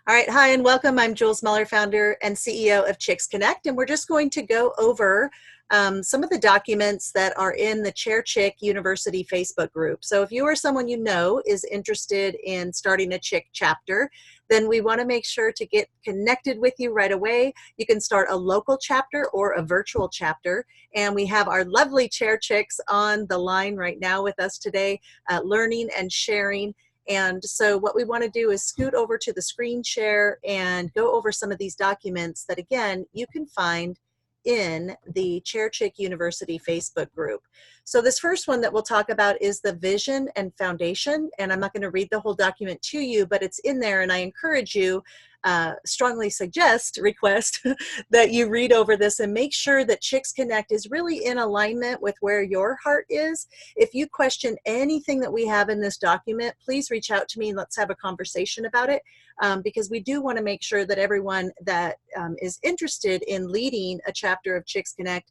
All right, hi and welcome. I'm Jules Muller, founder and CEO of Chicks Connect, and we're just going to go over some of the documents that are in the Chair Chick University Facebook group. So if you or someone you know is interested in starting a Chick chapter, then we want to make sure to get connected with you right away. You can start a local chapter or a virtual chapter, and we have our lovely Chair Chicks on the line right now with us today, learning and sharing. And so what we want to do is scoot over to the screen share and go over some of these documents that, again, you can find in the Chair Chick University Facebook group. So this first one that we'll talk about is the vision and foundation. And I'm not going to read the whole document to you, but it's in there. And I encourage you, strongly request that you read over this and make sure that Chicks Connect is really in alignment with where your heart is. If you question anything that we have in this document, please reach out to me and let's have a conversation about it, because we do want to make sure that everyone that is interested in leading a chapter of Chicks Connect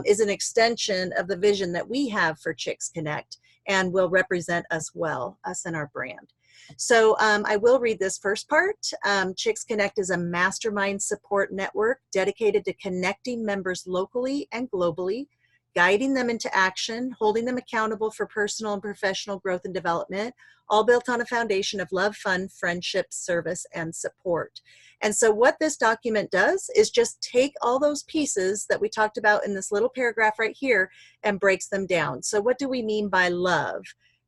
is an extension of the vision that we have for Chicks Connect and will represent us well, us and our brand. So I will read this first part. Chicks Connect is a mastermind support network dedicated to connecting members locally and globally, guiding them into action, holding them accountable for personal and professional growth and development, all built on a foundation of love, fun, friendship, service, and support. And so what this document does is just take all those pieces that we talked about in this little paragraph right here and breaks them down. So what do we mean by love?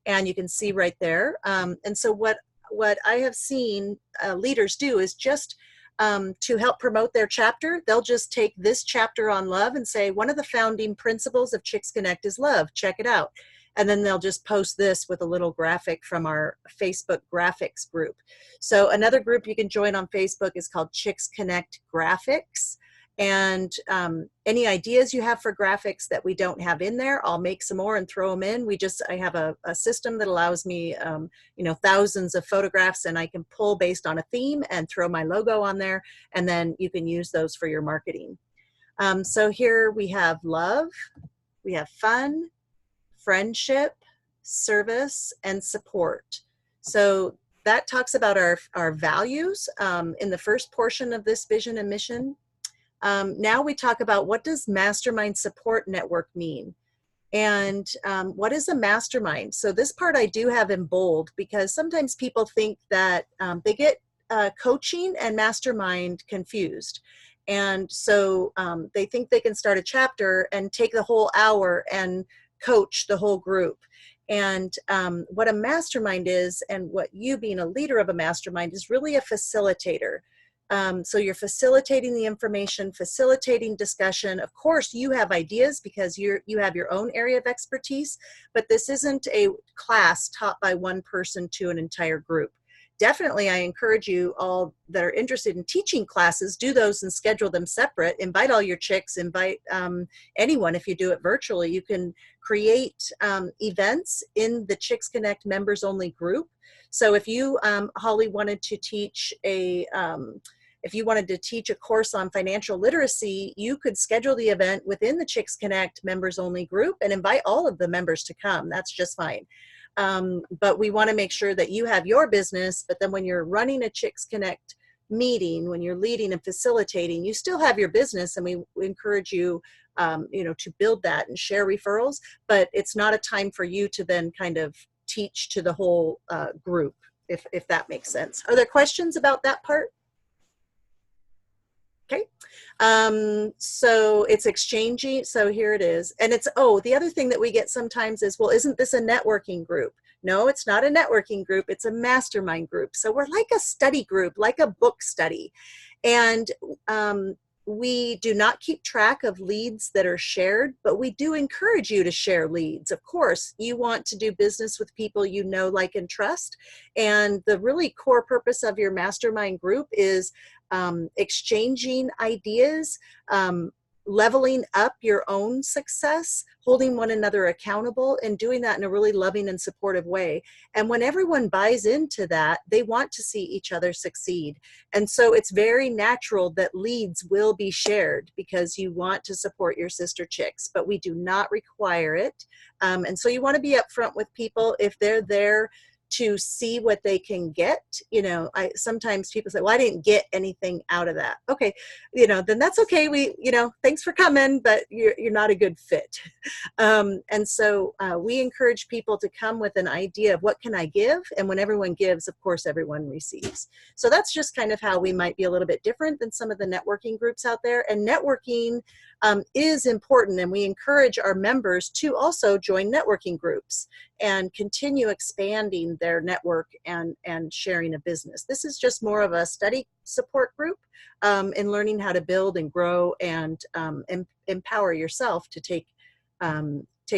And you can see right there. And so what I have seen leaders do is just to help promote their chapter, they'll just take this chapter on love and say, one of the founding principles of Chicks Connect is love. Check it out. And then they'll just post this with a little graphic from our Facebook graphics group. So another group you can join on Facebook is called Chicks Connect Graphics. And any ideas you have for graphics that we don't have in there, I'll make some more and throw them in. I have a system that allows me, thousands of photographs, and I can pull based on a theme and throw my logo on there, and then you can use those for your marketing. So here we have love, we have fun, friendship, service, and support. So that talks about our values in the first portion of this vision and mission. Now we talk about, what does mastermind support network mean? And what is a mastermind? So this part I do have in bold because sometimes people think that they get coaching and mastermind confused. And so they think they can start a chapter and take the whole hour and coach the whole group. And what a mastermind is, and what you being a leader of a mastermind is, really a facilitator. So you're facilitating the information, facilitating discussion. Of course, you have ideas because you have your own area of expertise, but this isn't a class taught by one person to an entire group. Definitely, I encourage you all that are interested in teaching classes, do those and schedule them separate. Invite all your chicks, invite anyone. If you do it virtually, you can create events in the Chicks Connect members only group. So if you, Holly, wanted to teach if you wanted to teach a course on financial literacy, you could schedule the event within the Chicks Connect members only group and invite all of the members to come. That's just fine. But we want to make sure that you have your business, but then when you're running a Chicks Connect meeting, when you're leading and facilitating, you still have your business, and we encourage you, to build that and share referrals, but it's not a time for you to then kind of teach to the whole group, if that makes sense. Are there questions about that part? Okay, so it's exchanging, so here it is. And it's, the other thing that we get sometimes is, well, isn't this a networking group? No, it's not a networking group, it's a mastermind group. So we're like a study group, like a book study. And we do not keep track of leads that are shared, but we do encourage you to share leads. Of course, you want to do business with people you know, like, and trust. And the really core purpose of your mastermind group is exchanging ideas, leveling up your own success, holding one another accountable, and doing that in a really loving and supportive way. And when everyone buys into that, they want to see each other succeed. And so it's very natural that leads will be shared because you want to support your sister chicks, but we do not require it. And so you want to be upfront with people. If they're there to see what they can get. You know, sometimes people say, well, I didn't get anything out of that. Okay, you know, then that's okay. You know, thanks for coming, but you're not a good fit. And so we encourage people to come with an idea of what can I give? And when everyone gives, of course, everyone receives. So that's just kind of how we might be a little bit different than some of the networking groups out there. And networking is important, and we encourage our members to also join networking groups and continue expanding their network and sharing a business. This is just more of a study support group in learning how to build and grow and empower yourself to take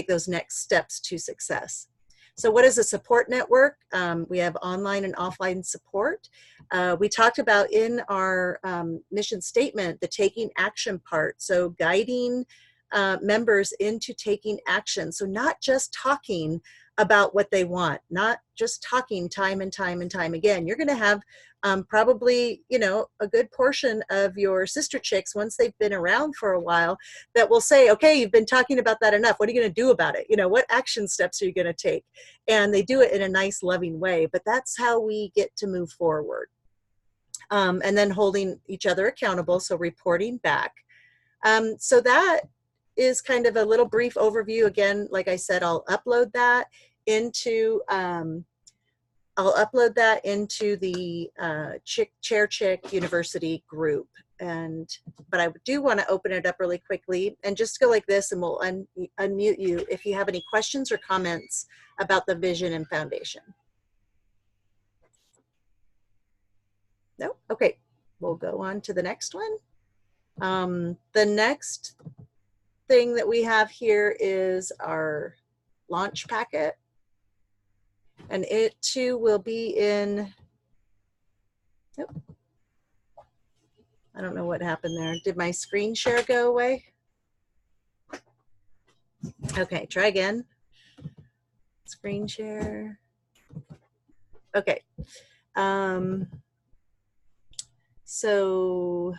those next steps to success. So what is a support network? We have online and offline support. We talked about in our mission statement, the taking action part. So guiding members into taking action. So not just talking about what they want, not just talking time and time and time again. You're going to have probably, you know, a good portion of your sister chicks, once they've been around for a while, that will say, okay, you've been talking about that enough. What are you going to do about it? You know, what action steps are you going to take? And they do it in a nice, loving way. But that's how we get to move forward. And then holding each other accountable, so reporting back. So that is kind of a little brief overview. Again, like I said, I'll upload that into the Chair Chick University group. But I do want to open it up really quickly and just go like this, and we'll unmute you if you have any questions or comments about the vision and foundation. No? Okay, we'll go on to the next one. The next thing that we have here is our launch packet. And it too will be in, I don't know what happened there. Did my screen share go away? Okay, try again. Screen share. Okay. So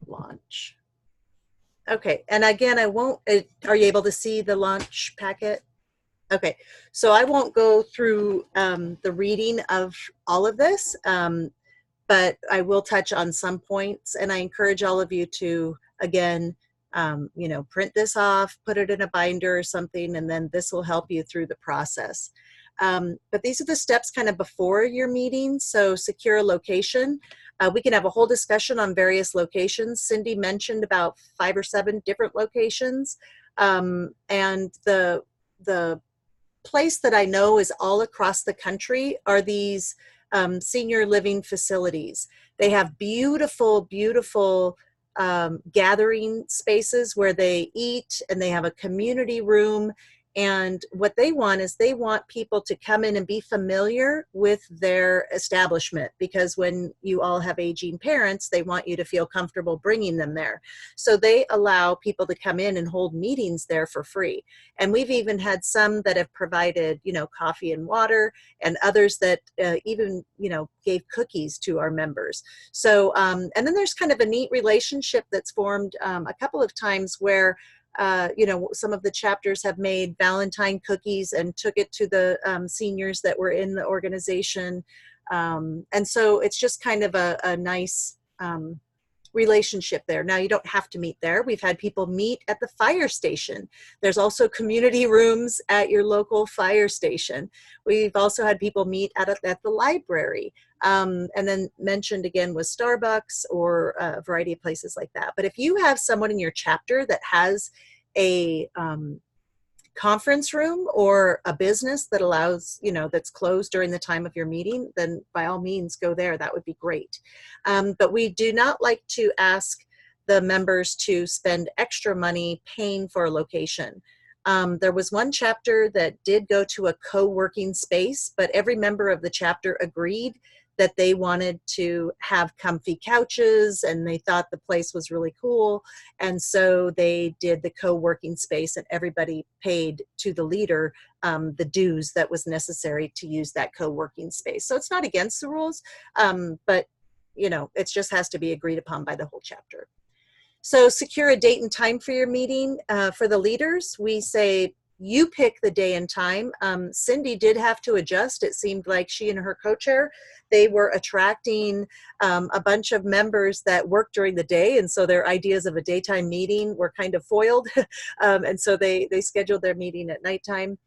launch. Okay, and again, I won't, are you able to see the launch packet? Okay, so I won't go through the reading of all of this, but I will touch on some points, and I encourage all of you to, again, you know, print this off, put it in a binder or something, and then this will help you through the process. But these are the steps kind of before your meeting. So secure a location. We can have a whole discussion on various locations. Cindy mentioned about 5 or 7 different locations, and the place that I know is all across the country are these senior living facilities. They have beautiful, beautiful gathering spaces where they eat, and they have a community room. And what they want is they want people to come in and be familiar with their establishment, because when you all have aging parents, they want you to feel comfortable bringing them there. So they allow people to come in and hold meetings there for free. And we've even had some that have provided, you know, coffee and water, and others that even, you know, gave cookies to our members. So, and then there's kind of a neat relationship that's formed a couple of times where you know, some of the chapters have made Valentine cookies and took it to the seniors that were in the organization. And so it's just kind of a nice relationship there. Now, you don't have to meet there. We've had people meet at the fire station. There's also community rooms at your local fire station. We've also had people meet at the library. And then mentioned again was Starbucks or a variety of places like that. But if you have someone in your chapter that has a conference room or a business that allows, you know, that's closed during the time of your meeting, then by all means go there. That would be great. But we do not like to ask the members to spend extra money paying for a location. There was one chapter that did go to a co-working space, but every member of the chapter agreed that they wanted to have comfy couches, and they thought the place was really cool. And so they did the co-working space, and everybody paid to the leader the dues that was necessary to use that co-working space. So it's not against the rules, but you know, it just has to be agreed upon by the whole chapter. So secure a date and time for your meeting. For the leaders, we say you pick the day and time. Cindy did have to adjust. It seemed like she and her co-chair, they were attracting a bunch of members that work during the day, and so their ideas of a daytime meeting were kind of foiled. And so they scheduled their meeting at nighttime.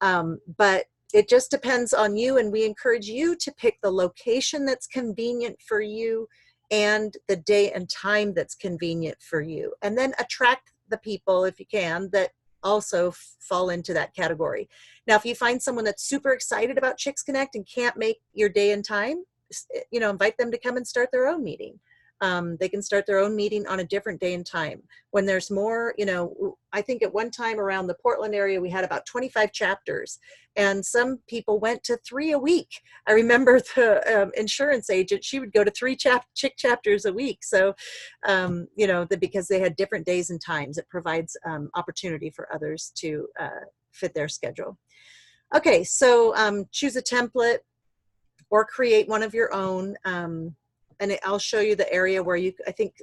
But it just depends on you, and we encourage you to pick the location that's convenient for you and the day and time that's convenient for you, and then attract the people, if you can, that also fall into that category. Now, if you find someone that's super excited about Chicks Connect and can't make your day and time, invite them to come and start their own meeting. They can start their own meeting on a different day and time. When there's more, I think at one time around the Portland area, we had about 25 chapters, and some people went to 3 a week. I remember the insurance agent, she would go to 3 chick chapters a week. So, because they had different days and times, it provides opportunity for others to fit their schedule. Okay, so choose a template or create one of your own. And I'll show you the area where I think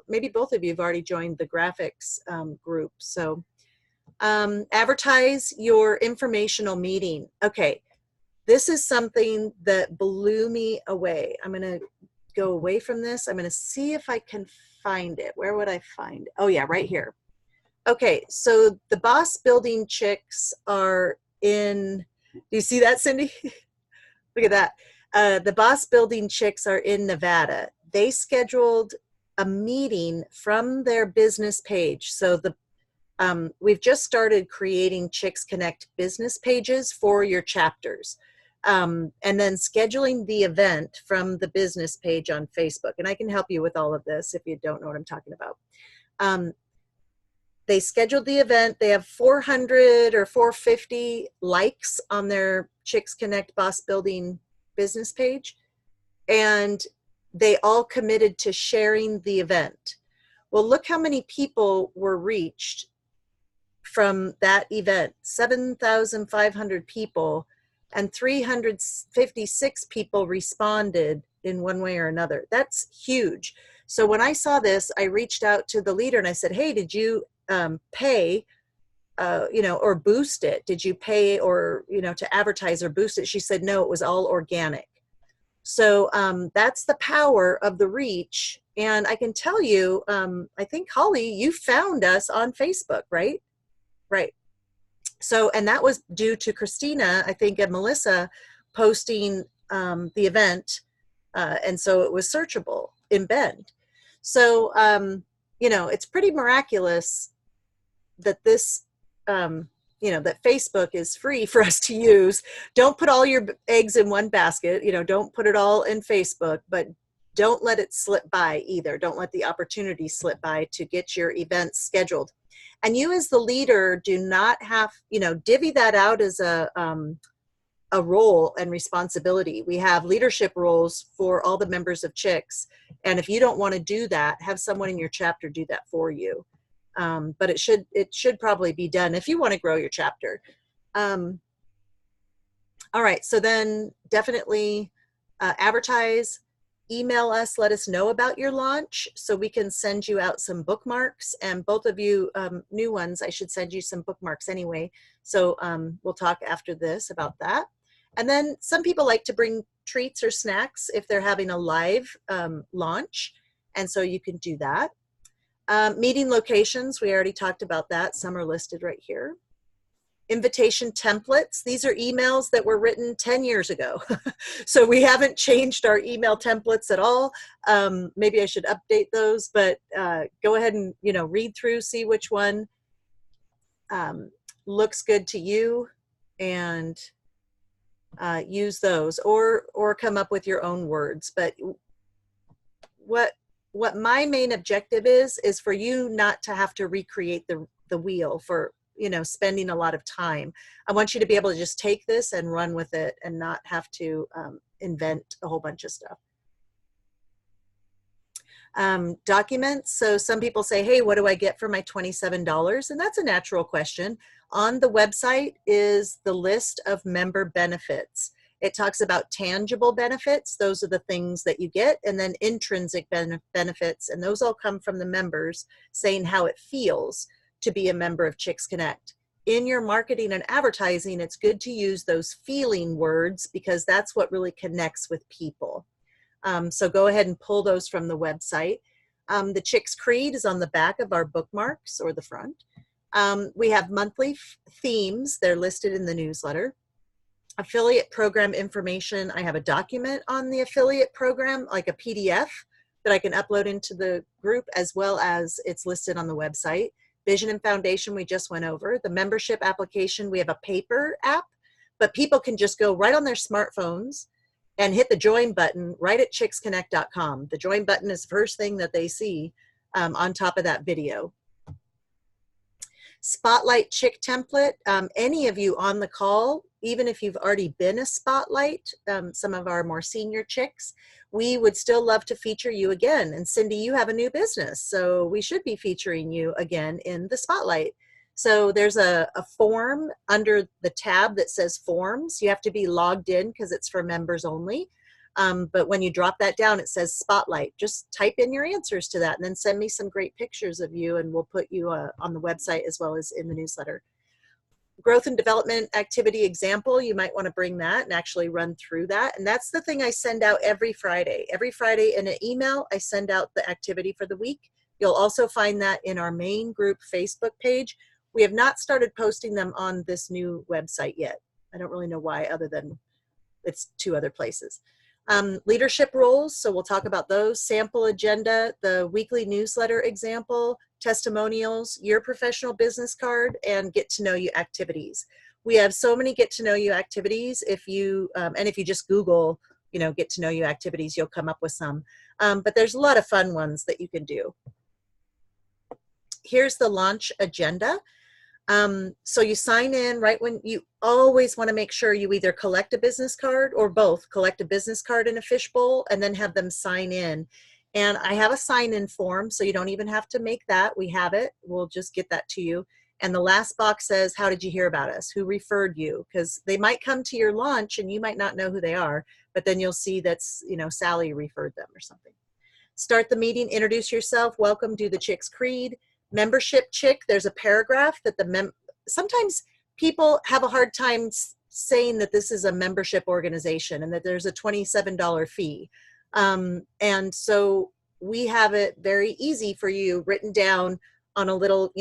maybe both of you have already joined the graphics group. So advertise your informational meeting. Okay, this is something that blew me away. I'm going to go away from this. I'm going to see if I can find it. Where would I find it? Oh yeah, right here. Okay, so the Boss Building Chicks are in, do you see that, Cindy? Look at that. The Boss Building Chicks are in Nevada. They scheduled a meeting from their business page. So we've just started creating Chicks Connect business pages for your chapters, and then scheduling the event from the business page on Facebook. And I can help you with all of this if you don't know what I'm talking about. They scheduled the event. They have 400 or 450 likes on their Chicks Connect Boss Building business page, and they all committed to sharing the event. Well, look how many people were reached from that event. 7,500 people, and 356 people responded in one way or another. That's huge. So when I saw this, I reached out to the leader and I said, hey, did you pay or boost it? Did you pay or, to advertise or boost it? She said, no, it was all organic. So that's the power of the reach. And I can tell you, I think, Holly, you found us on Facebook, right? Right. So, and that was due to Christina, I think, and Melissa posting the event. And so it was searchable in Bend. So, it's pretty miraculous that this, that Facebook is free for us to use. Don't put all your eggs in one basket, don't put it all in Facebook, but don't let it slip by either. Don't let the opportunity slip by to get your events scheduled. And you as the leader do not have, divvy that out as a role and responsibility. We have leadership roles for all the members of Chicks. And if you don't want to do that, have someone in your chapter do that for you. But it should probably be done if you want to grow your chapter. All right, so then definitely advertise, email us, let us know about your launch so we can send you out some bookmarks. And both of you new ones, I should send you some bookmarks anyway. So we'll talk after this about that. And then some people like to bring treats or snacks if they're having a live launch. And so you can do that. Meeting locations, we already talked about that. Some are listed right here. Invitation templates. These are emails that were written 10 years ago. So we haven't changed our email templates at all. Maybe I should update those, but go ahead and, read through, see which one looks good to you, and use those, or come up with your own words. But what my main objective is for you not to have to recreate the wheel for, spending a lot of time. I want you to be able to just take this and run with it and not have to invent a whole bunch of stuff. Documents. So some people say, hey, what do I get for my $27? And that's a natural question. On the website is the list of member benefits. It talks about tangible benefits. Those are the things that you get, and then intrinsic benefits. And those all come from the members saying how it feels to be a member of Chicks Connect. in your marketing and advertising, it's good to use those feeling words because that's what really connects with people. So go ahead and pull those from the website. The Chicks Creed is on the back of our bookmarks or the front. We have monthly themes. They're listed in the newsletter. Affiliate program information. I have a document on the affiliate program, like a PDF that I can upload into the group, as well as it's listed on the website. Vision and Foundation, we just went over. The membership application, we have a paper app, but people can just go right on their smartphones and hit the join button right at chicksconnect.com. The join button is the first thing that they see on top of that video. Spotlight Chick template. Any of you on the call, even if you've already been a Spotlight, some of our more senior chicks, we would still love to feature you again. And Cindy, you have a new business, so we should be featuring you again in the Spotlight. So there's a form under the tab that says forms. You have to be logged in because it's for members only. But when you drop that down, it says Spotlight. Just type in your answers to that and then send me some great pictures of you, and we'll put you on the website as well as in the newsletter. Growth and development activity example, you might want to bring that and actually run through that. And that's the thing I send out every Friday. Every Friday in an email, I send out the activity for the week. You'll also find that in our main group Facebook page. We have not started posting them on this new website yet. I don't really know why, other than it's 2 other places. Leadership roles, so we'll talk about those. Sample agenda, the weekly newsletter example, testimonials, your professional business card, and get to know you activities. We have so many get to know you activities. If you and if you just Google, get to know you activities, you'll come up with some. But there's a lot of fun ones that you can do. Here's the launch agenda. So you sign in right when you always want to make sure you either collect a business card or both. Collect a business card in a fishbowl and then have them sign in. And I have a sign-in form, so you don't even have to make that. We have it. We'll just get that to you. And the last box says, how did you hear about us? Who referred you? Because they might come to your launch and you might not know who they are, but then you'll see that's, Sally referred them or something. Start the meeting, introduce yourself, welcome, do the Chicks Creed. Membership chick, there's a paragraph that sometimes people have a hard time saying that this is a membership organization and that there's a $27 fee. And so we have it very easy for you written down on a little,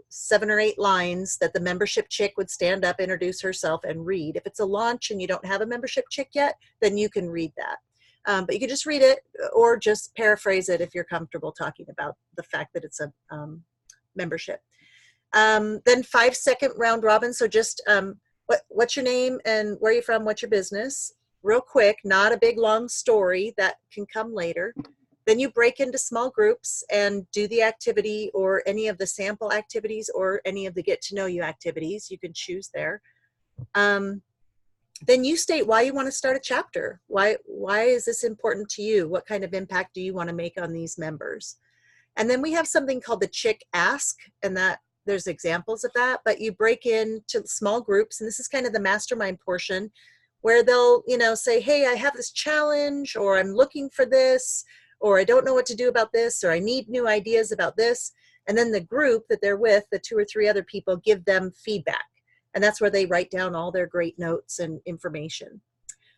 7 or 8 lines that the membership chick would stand up, introduce herself, and read. If it's a launch and you don't have a membership chick yet, then you can read that. But you can just read it or just paraphrase it if you're comfortable talking about the fact that it's a membership. Then 5-second round robin. So just what's your name and where are you from? What's your business? Real quick, not a big long story that can come later. Then you break into small groups and do the activity or any of the sample activities or any of the get to know you activities. You can choose there. Then you state why you want to start a chapter. Why is this important to you? What kind of impact do you want to make on these members? And then we have something called the Chick Ask, and that there's examples of that, but you break into small groups, and this is kind of the mastermind portion where they'll, say, hey, I have this challenge, or I'm looking for this, or I don't know what to do about this, or I need new ideas about this. And then the group that they're with, the 2 or 3 other people, give them feedback. And that's where they write down all their great notes and information.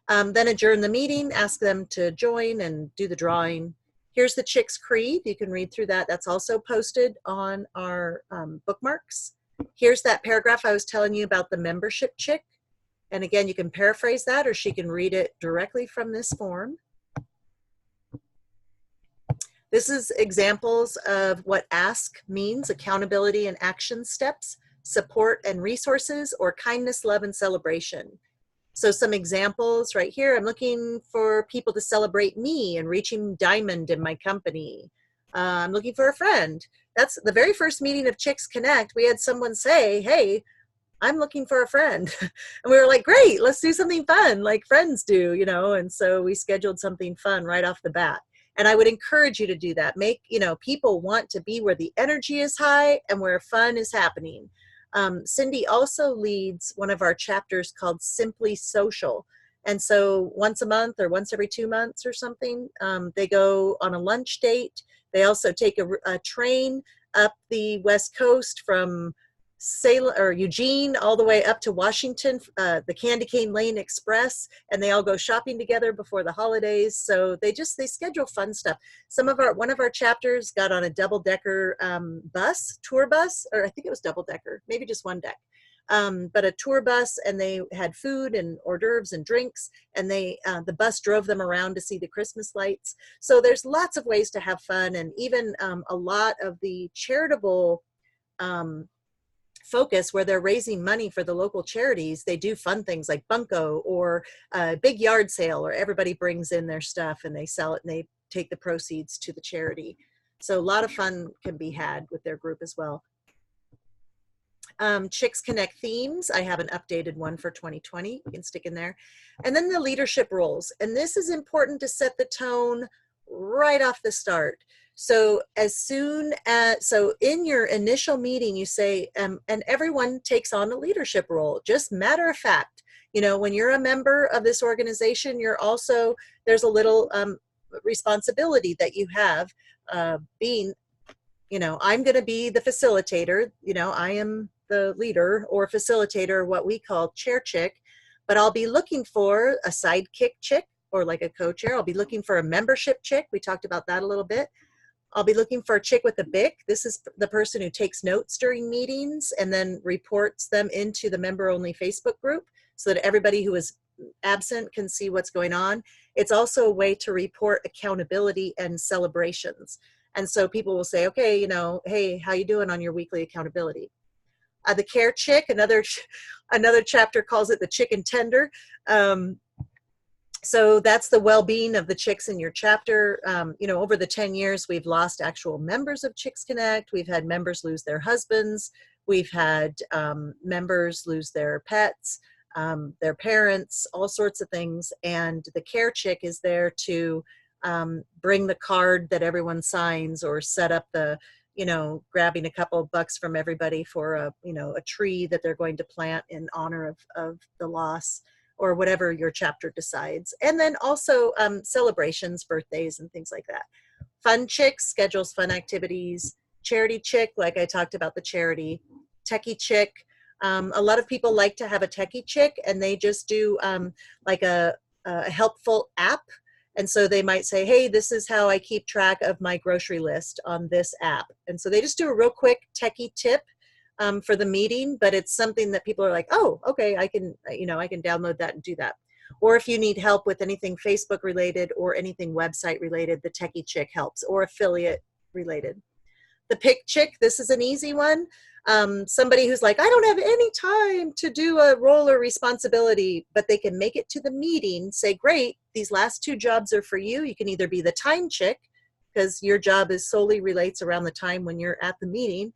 Then adjourn the meeting, ask them to join and do the drawing. Here's the Chicks Creed. You can read through that. That's also posted on our bookmarks. Here's that paragraph I was telling you about the membership chick. And again, you can paraphrase that or she can read it directly from this form. This is examples of what ask means: accountability and action steps, support and resources, or kindness, love, and celebration. So some examples right here. I'm looking for people to celebrate me and reaching diamond in my company. I'm looking for a friend. That's the very first meeting of Chicks Connect. We had someone say, hey, I'm looking for a friend. And we were like, great, let's do something fun like friends do, and so we scheduled something fun right off the bat. And I would encourage you to do that. Make, people want to be where the energy is high and where fun is happening. Cindy also leads one of our chapters called Simply Social. And so once a month or once every 2 months or something, they go on a lunch date. They also take a train up the West Coast from Salem or Eugene all the way up to Washington, the Candy Cane Lane Express, and they all go shopping together before the holidays. So they schedule fun stuff. One of our chapters got on a double-decker tour bus, or I think it was double-decker, maybe just one deck. But a tour bus, and they had food and hors d'oeuvres and drinks, and the bus drove them around to see the Christmas lights. So there's lots of ways to have fun, and even a lot of the charitable focus where they're raising money for the local charities, they do fun things like bunko or a big yard sale where everybody brings in their stuff and they sell it and they take the proceeds to the charity. So a lot of fun can be had with their group as well. Chicks Connect themes. I have an updated one for 2020. You can stick in there. And then the leadership roles. And this is important to set the tone right off the start. So in your initial meeting, you say, and everyone takes on a leadership role, just matter of fact. When you're a member of this organization, there's a little responsibility that you have being, I'm going to be the facilitator, I am the leader or facilitator, what we call chair chick, but I'll be looking for a sidekick chick or like a co-chair. I'll be looking for a membership chick. We talked about that a little bit. I'll be looking for a chick with a BIC. This is the person who takes notes during meetings and then reports them into the member-only Facebook group so that everybody who is absent can see what's going on. It's also a way to report accountability and celebrations. And so people will say, okay, hey, how you doing on your weekly accountability? The care chick, another chapter calls it the chicken tender. So that's the well-being of the chicks in your chapter. Over the 10 years, we've lost actual members of Chicks Connect. We've had members lose their husbands. We've had members lose their pets, their parents, all sorts of things. And the care chick is there to bring the card that everyone signs or set up the, grabbing a couple of bucks from everybody for a tree that they're going to plant in honor of the loss, or whatever your chapter decides. And then also celebrations, birthdays, and things like that. Fun chick schedules fun activities. Charity chick, like I talked about the charity. Techie chick, a lot of people like to have a techie chick, and they just do like a helpful app. And so they might say, hey, this is how I keep track of my grocery list on this app. And so they just do a real quick techie tip for the meeting, but it's something that people are like, oh, okay, I can download that and do that. Or if you need help with anything Facebook related or anything website related, the Techie Chick helps, or affiliate related. The Pick Chick, this is an easy one. Somebody who's like, I don't have any time to do a role or responsibility, but they can make it to the meeting, say, great, these last two jobs are for you. You can either be the time chick, because your job solely relates around the time when you're at the meeting,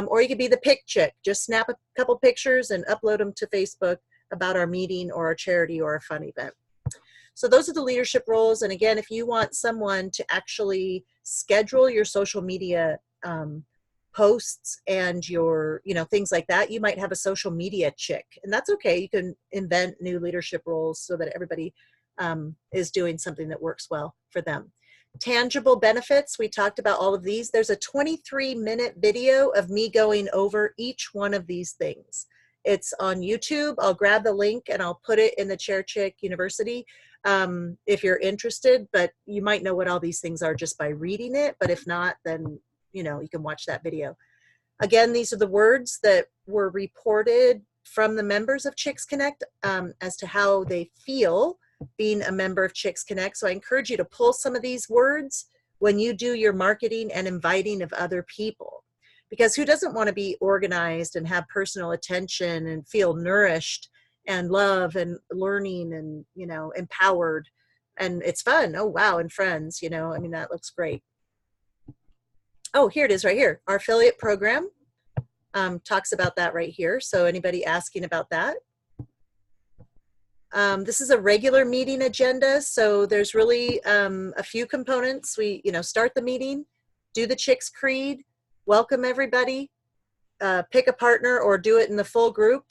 or you could be the pick chick. Just snap a couple pictures and upload them to Facebook about our meeting or our charity or a fun event. So those are the leadership roles. And again, if you want someone to actually schedule your social media posts and your, things like that, you might have a social media chick. And that's okay. You can invent new leadership roles so that everybody is doing something that works well for them. Tangible benefits, we talked about all of these. There's a 23-minute video of me going over each one of these things. It's on YouTube. I'll grab the link and I'll put it in the Chair Chick University if you're interested, but you might know what all these things are just by reading it. But if not, then you can watch that video. Again, these are the words that were reported from the members of Chicks Connect as to how they feel being a member of Chicks Connect. So I encourage you to pull some of these words when you do your marketing and inviting of other people, because who doesn't want to be organized and have personal attention and feel nourished and love and learning and, empowered, and it's fun. Oh, wow. And friends, that looks great. Oh, here it is right here. Our affiliate program talks about that right here. So anybody asking about that? This is a regular meeting agenda, so there's really a few components. We, start the meeting, do the Chicks Creed, welcome everybody, pick a partner or do it in the full group,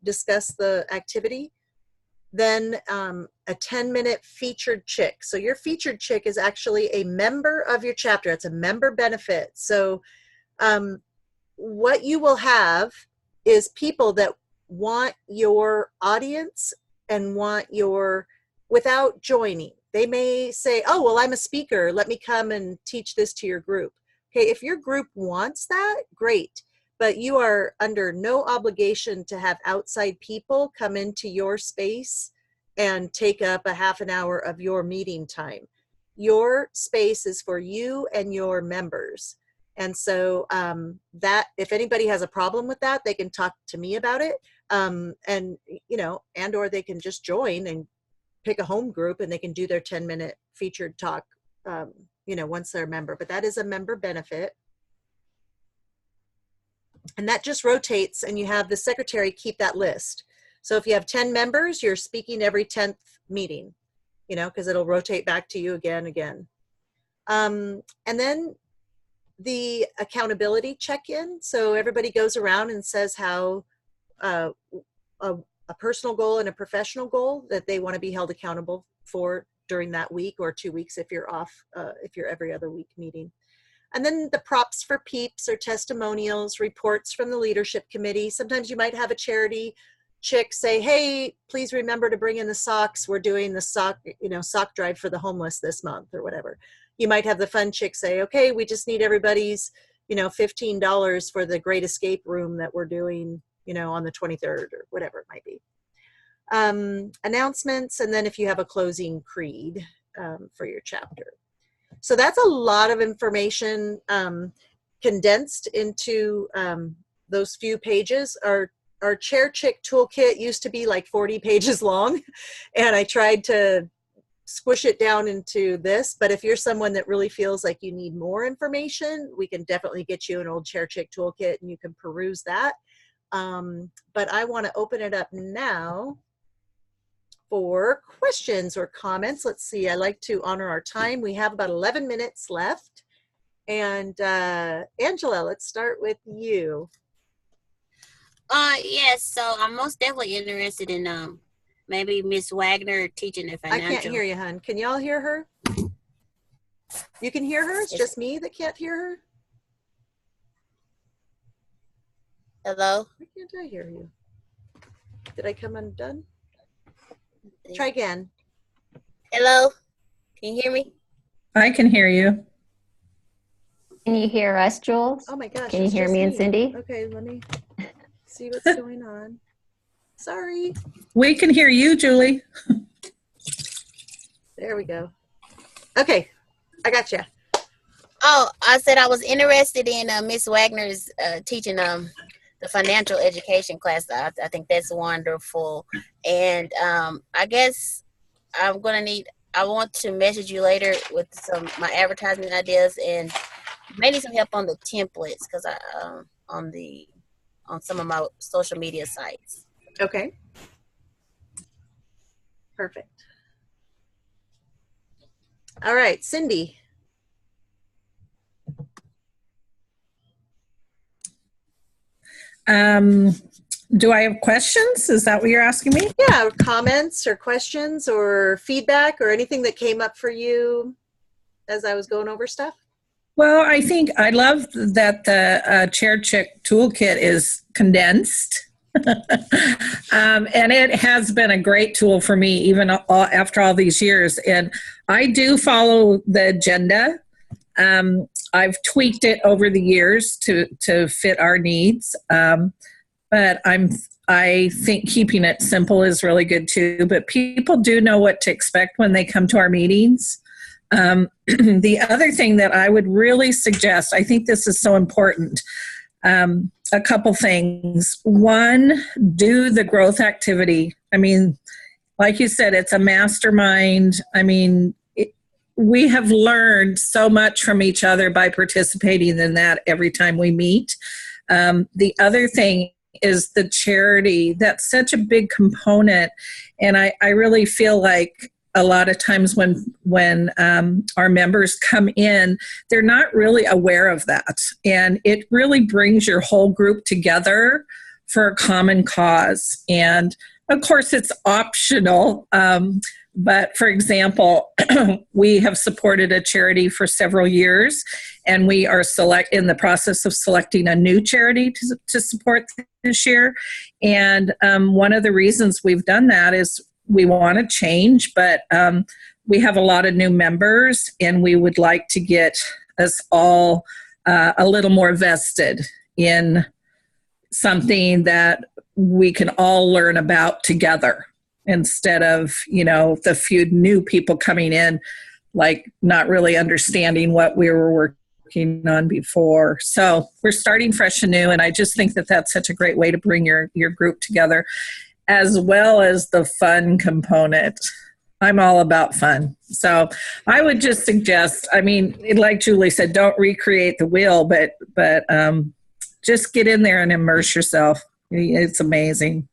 discuss the activity. Then a 10-minute featured chick. So your featured chick is actually a member of your chapter. It's a member benefit. So what you will have is people that want your audience and want your, without joining. They may say, oh, well, I'm a speaker. Let me come and teach this to your group. Okay, if your group wants that, great. But you are under no obligation to have outside people come into your space and take up a half an hour of your meeting time. Your space is for you and your members. And so that if anybody has a problem with that, they can talk to me about it. And, you know, and or they can just join and pick a home group and they can do their 10-minute featured talk, you know, once they're a member. But that is a member benefit. And that just rotates, and you have the secretary keep that list. So if you have 10 members, you're speaking every 10th meeting, you know, because it'll rotate back to you again. And then the accountability check-in. So everybody goes around and says how a personal goal and a professional goal that they want to be held accountable for during that week or 2 weeks if you're off, if you're every other week meeting. And then the props for peeps or testimonials, reports from the leadership committee. Sometimes you might have a charity chick say, hey, please remember to bring in the socks. We're doing the sock, you know, sock drive for the homeless this month or whatever. You might have the fun chick say, okay, we just need everybody's, you know, $15 for the Great Escape Room that we're doing, you know, on the 23rd or whatever it might be. Announcements, and then if you have a closing creed for your chapter. So that's a lot of information condensed into those few pages. Our Chair Chick toolkit used to be like 40 pages long, and I tried to squish it down into this. But if you're someone that really feels like you need more information, we can definitely get you an old Chair Chick toolkit and you can peruse that. But I want to open it up now for questions or comments. Let's see, I like to honor our time. We have about 11 minutes left. And Angela, let's start with you. Yes, so I'm most definitely interested in maybe Miss Wagner teaching the financial. I can't hear you, hon. Can y'all hear her? You can hear her? It's just me that can't hear her? Hello? Why can't I hear you? Did I come undone? Try again. Hello? Can you hear me? I can hear you. Can you hear us, Jules? Oh my gosh. Can you hear me and Cindy? Okay, let me see what's going on. Sorry. We can hear you, Julie. There we go. Okay, I got you. Oh, I said I was interested in Miss Wagner's teaching the financial education class. I think that's wonderful. And I guess I want to message you later with my advertisement ideas and maybe some help on the templates because on some of my social media sites. Okay. Perfect. All right, Cindy. Do I have questions? Is that what you're asking me? Yeah, comments or questions or feedback or anything that came up for you as I was going over stuff? Well, I think I love that the Chair Chick toolkit is condensed. And it has been a great tool for me even after all these years. And I do follow the agenda. I've tweaked it over the years to fit our needs. But I think keeping it simple is really good too. But people do know what to expect when they come to our meetings. The other thing that I would really suggest, I think this is so important, a couple things. One, do the growth activity. I mean, like you said, it's a mastermind. I mean, we have learned so much from each other by participating in that every time we meet. The other thing is the charity. That's such a big component. And I really feel like a lot of times when our members come in, they're not really aware of that. And it really brings your whole group together for a common cause. And of course, it's optional. But for example, we have supported a charity for several years, and we are in the process of selecting a new charity to support this year. And one of the reasons we've done that is we want to change, but we have a lot of new members, and we would like to get us all a little more vested in something that we can all learn about together, instead of, the few new people coming in, like not really understanding what we were working on before. So we're starting fresh and new, and I just think that that's such a great way to bring your group together, as well as the fun component. I'm all about fun. So I would just suggest, like Julie said, don't recreate the wheel, but just get in there and immerse yourself. It's amazing.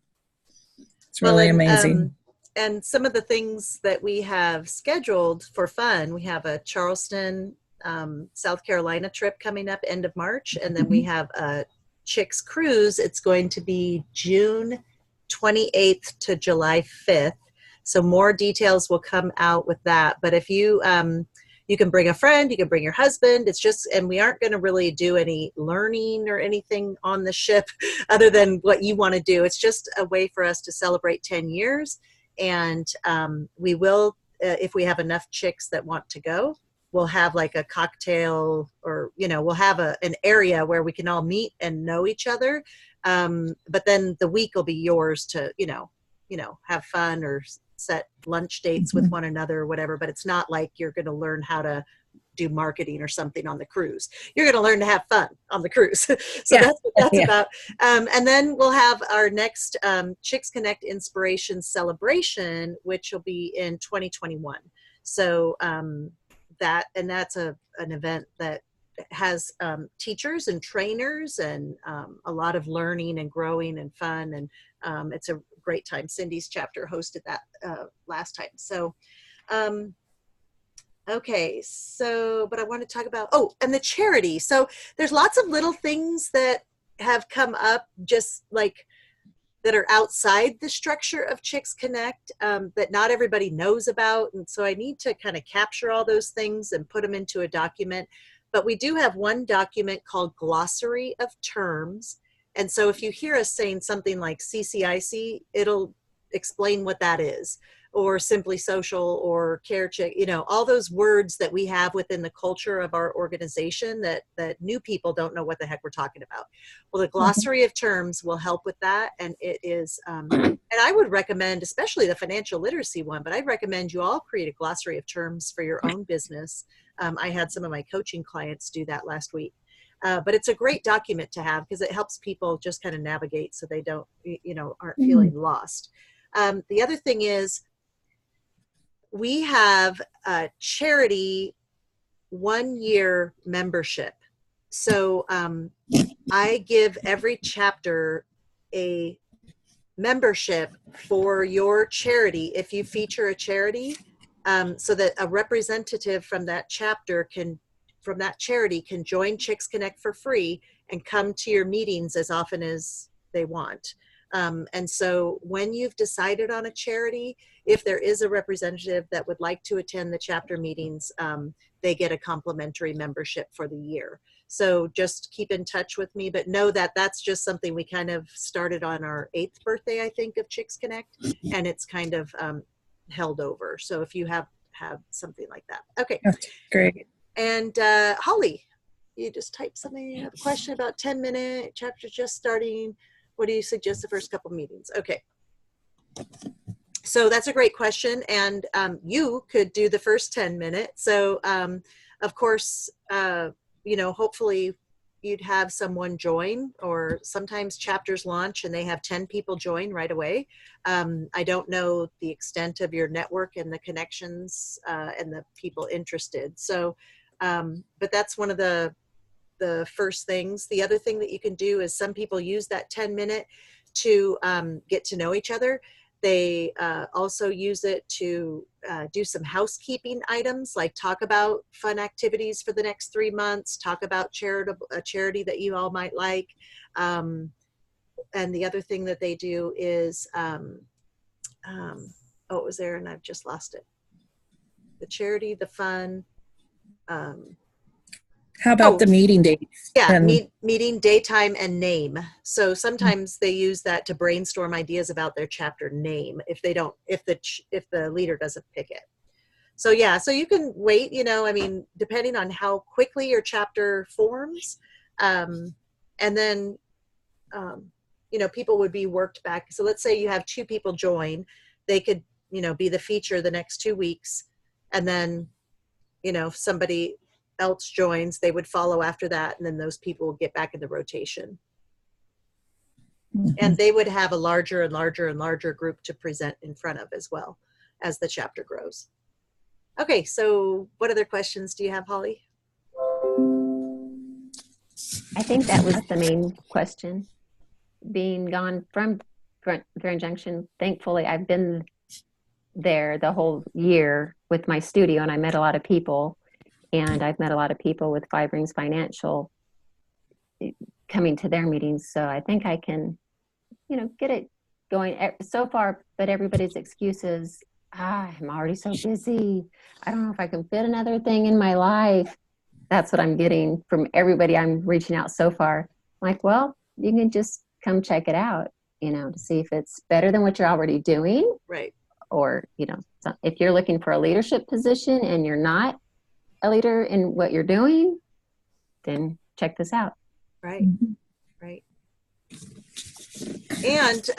It's really amazing. And some of the things that we have scheduled for fun, we have a Charleston, South Carolina trip coming up end of March. And then we have a Chicks cruise. It's going to be June 28th to July 5th. So more details will come out with that. But if you can bring a friend, you can bring your husband. And we aren't going to really do any learning or anything on the ship other than what you want to do. It's just a way for us to celebrate 10 years. And we will, if we have enough chicks that want to go, we'll have like a cocktail, or, we'll have an area where we can all meet and know each other. But then the week will be yours to, have fun or set lunch dates with one another or whatever. But it's not like you're going to learn how to do marketing or something on the cruise. You're going to learn to have fun on the cruise. So that's what that's about. And then we'll have our next Chicks Connect Inspiration Celebration, which will be in 2021. So that's an event that has teachers and trainers and a lot of learning and growing and fun. And it's a great time. Cindy's chapter hosted that last time. So, okay, so, but I want to talk about, and the charity. So there's lots of little things that have come up just like that are outside the structure of Chicks Connect that not everybody knows about. And so I need to kind of capture all those things and put them into a document. But we do have one document called Glossary of Terms. And so if you hear us saying something like CCIC, it'll explain what that is, or Simply Social, or Care Chick, all those words that we have within the culture of our organization that new people don't know what the heck we're talking about. Well, the Glossary of Terms will help with that. And it is, and I would recommend, especially the financial literacy one, but I'd recommend you all create a glossary of terms for your own business. I had some of my coaching clients do that last week. But it's a great document to have because it helps people just kind of navigate so they don't, aren't feeling lost. The other thing is we have a charity 1-year membership. So I give every chapter a membership for your charity if you feature a charity, so that a representative from that chapter from that charity can join Chicks Connect for free and come to your meetings as often as they want. And so when you've decided on a charity, if there is a representative that would like to attend the chapter meetings, they get a complimentary membership for the year. So just keep in touch with me, but know that that's just something we kind of started on our 8th birthday, I think, of Chicks Connect, and it's kind of held over. So if you have something like that. Okay. That's great. And Holly, you just typed something, you have a question about 10-minute chapter just starting. What do you suggest the first couple meetings? Okay. So that's a great question. And you could do the first 10-minute. So of course, hopefully you'd have someone join, or sometimes chapters launch and they have 10 people join right away. I don't know the extent of your network and the connections and the people interested. So, but that's one of the first things. The other thing that you can do is some people use that 10-minute to get to know each other. They also use it to do some housekeeping items, like talk about fun activities for the next 3 months, talk about a charity that you all might like. And the other thing that they do is, oh, it was there and I've just lost it. The charity, the fun. How about the meeting dates? Yeah, And meeting, daytime, and name. So sometimes they use that to brainstorm ideas about their chapter name if the leader doesn't pick it. So yeah, so you can wait, I mean, depending on how quickly your chapter forms, and then, people would be worked back. So let's say you have 2 people join, they could, be the feature the next 2 weeks. And then, if somebody else joins, they would follow after that. And then those people will get back in the rotation. And they would have a larger and larger and larger group to present in front of as well as the chapter grows. Okay, so what other questions do you have, Holly? I think that was the main question. Being gone from Grand Junction, thankfully I've been there the whole year with my studio, and I met a lot of people, and I've met a lot of people with Five Rings Financial coming to their meetings. So I think I can, get it going so far, but everybody's excuses, I'm already so busy. I don't know if I can fit another thing in my life. That's what I'm getting from everybody I'm reaching out so far. I'm like, well, you can just come check it out, to see if it's better than what you're already doing. Right. Or, if you're looking for a leadership position and you're not a leader in what you're doing, then check this out. Right. Right. And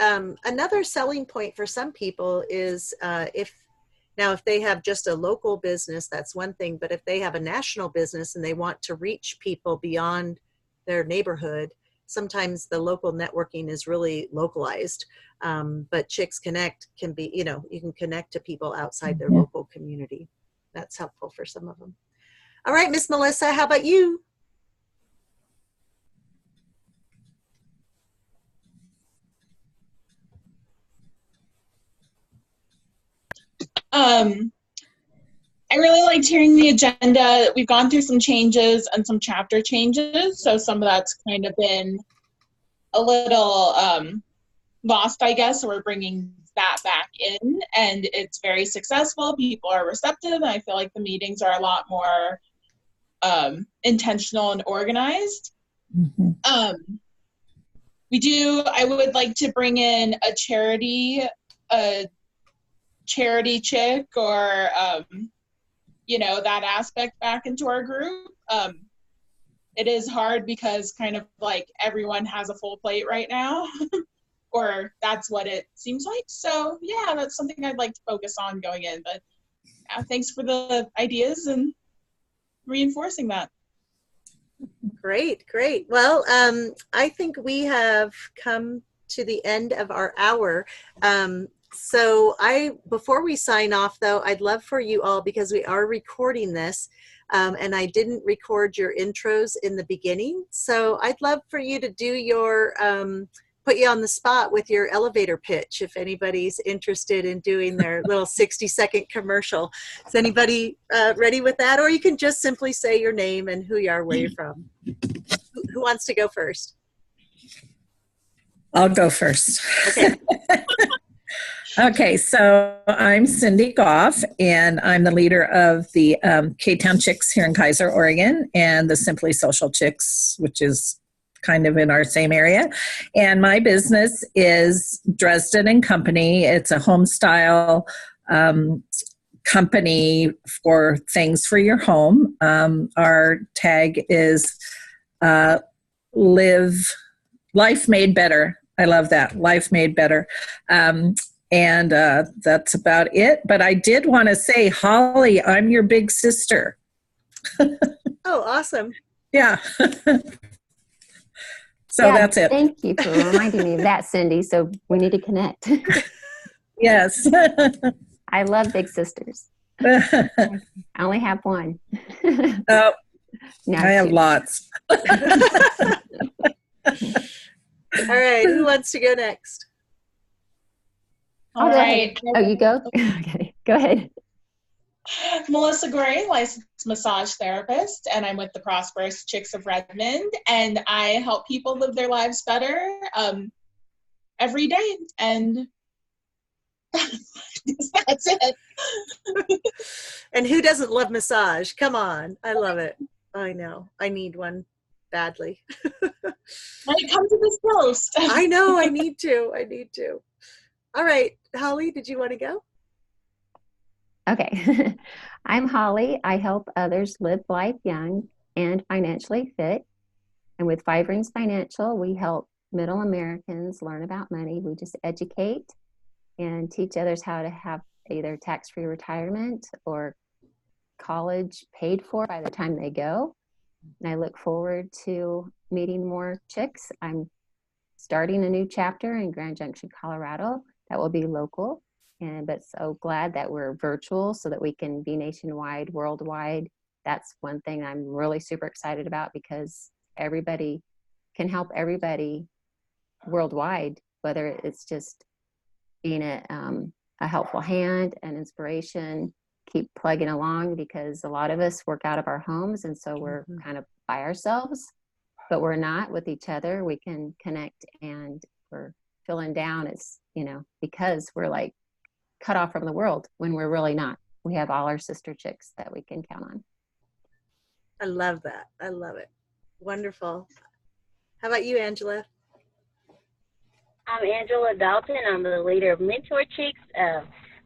another selling point for some people is if they have just a local business, that's one thing. But if they have a national business and they want to reach people beyond their neighborhood, sometimes the local networking is really localized. But Chicks Connect can be, you can connect to people outside their local community. That's helpful for some of them. All right, Miss Melissa, how about you? I really liked hearing the agenda. We've gone through some changes and some chapter changes, so some of that's kind of been a little lost, I guess, so we're bringing that back in, and it's very successful. People are receptive, and I feel like the meetings are a lot more intentional and organized. I would like to bring in a charity chick, or that aspect back into our group. It is hard because kind of like everyone has a full plate right now, or that's what it seems like. So yeah, that's something I'd like to focus on going in. But thanks for the ideas and reinforcing that. Great. Well, I think we have come to the end of our hour. So before we sign off though, I'd love for you all, because we are recording this, and I didn't record your intros in the beginning. So I'd love for you to do your, put you on the spot with your elevator pitch, if anybody's interested in doing their little 60-second commercial. Is anybody ready with that? Or you can just simply say your name and who you are, where you're from. Who wants to go first? I'll go first. Okay. Okay, so I'm Cindy Goff, and I'm the leader of the K-Town Chicks here in Kaiser, Oregon, and the Simply Social Chicks, which is kind of in our same area. And my business is Dresden and Company. It's a home style company for things for your home. Our tag is Life Made Better. I love that, Life Made Better. And that's about it. But I did want to say, Holly, I'm your big sister. Oh, awesome. Yeah. So that's it. Thank you for reminding me of that, Cindy. So we need to connect. Yes. I love big sisters. I only have one. Oh, no, I have lots. All right. Who wants to go next? All right. Oh, you go? Okay, go ahead. Melissa Gray, licensed massage therapist, and I'm with the Prosperous Chicks of Redmond, and I help people live their lives better every day. And That's it. And who doesn't love massage? Come on. I love it. I know. I need one badly. When it comes to this roast. I know. I need to. I need to. All right. Holly, did you want to go? Okay. I'm Holly. I help others live life young and financially fit. And with Five Rings Financial, we help middle Americans learn about money. We just educate and teach others how to have either tax-free retirement or college paid for by the time they go. And I look forward to meeting more chicks. I'm starting a new chapter in Grand Junction, Colorado that will be local. But so glad that we're virtual so that we can be nationwide, worldwide. That's one thing I'm really super excited about, because everybody can help everybody worldwide, whether it's just being a helpful hand, an inspiration, keep plugging along, because a lot of us work out of our homes, and so we're kind of by ourselves, but we're not with each other. We can connect, and we're feeling down. It's, because we're like cut off from the world when we're really not. We have all our sister chicks that we can count on. I love that. I love it. Wonderful. How about you, Angela? I'm Angela Dalton. I'm the leader of Mentor Chicks.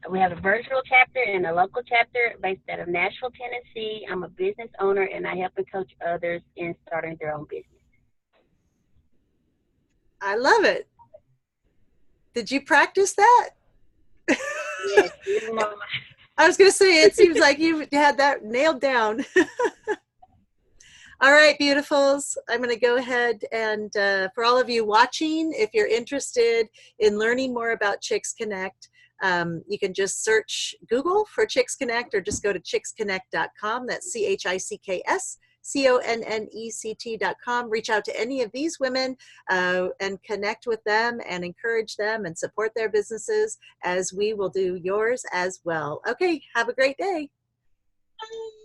We have a virtual chapter and a local chapter based out of Nashville, Tennessee. I'm a business owner, and I help and coach others in starting their own business. I love it. Did you practice that? Yes, Mama. I was going to say, it seems like you had that nailed down. All right, beautifuls. I'm going to go ahead and for all of you watching, if you're interested in learning more about Chicks Connect, you can just search Google for Chicks Connect, or just go to chicksconnect.com. That's ChicksConnect.com. Reach out to any of these women and connect with them and encourage them and support their businesses, as we will do yours as well. Okay, have a great day. Bye.